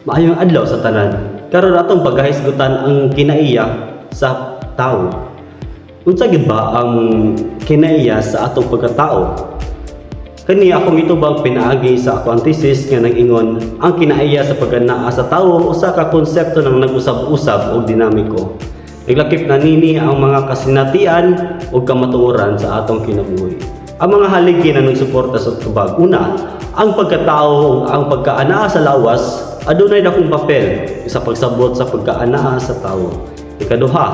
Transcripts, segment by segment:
Maayong adlaw sa tanan. Karon atong paghahisgutan ang kinaiya sa tao. Unsa gid ba ang kinaiya sa atong pagkatao? Kani akong itubag pinaagi sa akong thesis nga nag-ingon ang kinaiya sa pagkanaa sa tawo usa ka konsepto ng nag-usab-usab o dinamiko. Naglakip na nini ang mga kasinatian o kamatuoran sa atong kinabuhi. Ang mga haligi na nagsuporta sa tubag. Una, ang pagkatao, ang pagkaanaa sa lawas, adunay dakong papel sa pagsabot sa pagkaanaa sa tawo. Ikaduha,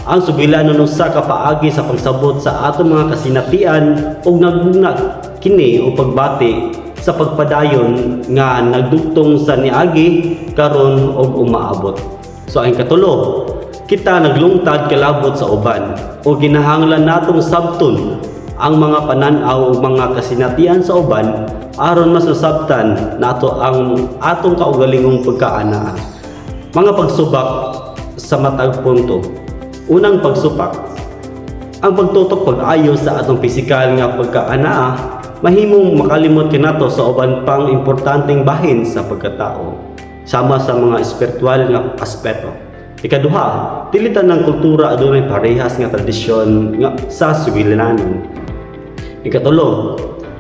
ang sugilanon usa ka paagi sa pagsabot sa atong mga kasinatian ug nagbunga kini o pagbati sa pagpadayon nga nagdugtong sa niagi karon og umaabot. So ang katulo, kita naglungtad kalabot sa uban o ginahanglan natong sabton ang mga panan-aw ug mga kasinatian sa uban aron mas nasabtan nato ang atong kaugalingong pagkaanaa. Mga pagsubak sa matag punto. Unang pagsupak, ang pagtutok pag-ayo sa atong pisikal nga pagkaanaa mahimong makalimot kinato sa uban pang importanteng bahin sa pagkatao sama sa mga espiritual nga aspeto. Ikaduha, tilitan ng kultura adunay parehas nga tradisyon nga sa sugilanon. Ikatulo,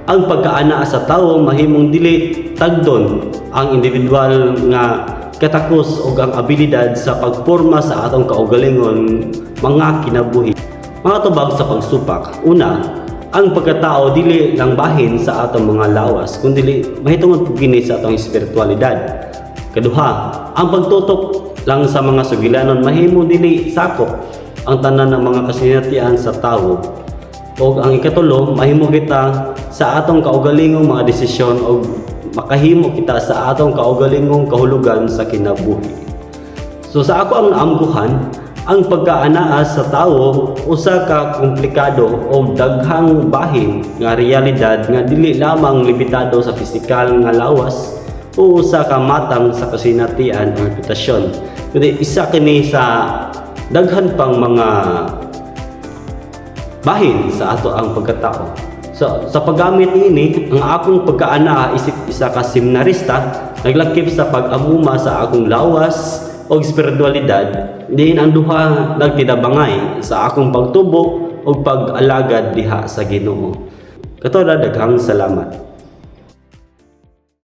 ang pagkaanaa sa tawo mahimong dili tagdon ang individual nga katakos ug ang abilidad sa pagporma sa atong kaugalingon mga kinabuhi. Mga tubag sa pagsupak. Una, ang pagkatao dili lang bahin sa atong mga lawas kundi mahitungod pud kini sa atong espiritualidad. Kaduha, ang pagtutok lang sa mga sugilanon mahimo dili sakop ang tanan ng mga kasinatian sa tawo. O ang ikatulo, mahimo kita sa atong kaugalingong mga desisyon o makahimo kita sa atong kaugalingong kahulugan sa kinabuhi. So sa ako ang naamguhan, ang pagkaanaa sa tawo usa ka komplikado o daghang bahin nga realidad nga dili lamang limitado sa pisikal nga lawas o usa ka matang sa kasinatian o reputasyon. Kundi isa kini sa daghan pang mga bahin sa ato ang pagkatao. So, sa paggamit ini, ang akong pagkaanaa isip isa ka seminarista, naglakip sa pag-amuma sa akong lawas o espiritualidad, diin ang duha nagtidabangay sa akong pagtubo o pag-alagad diha sa Ginoo. Daghang salamat.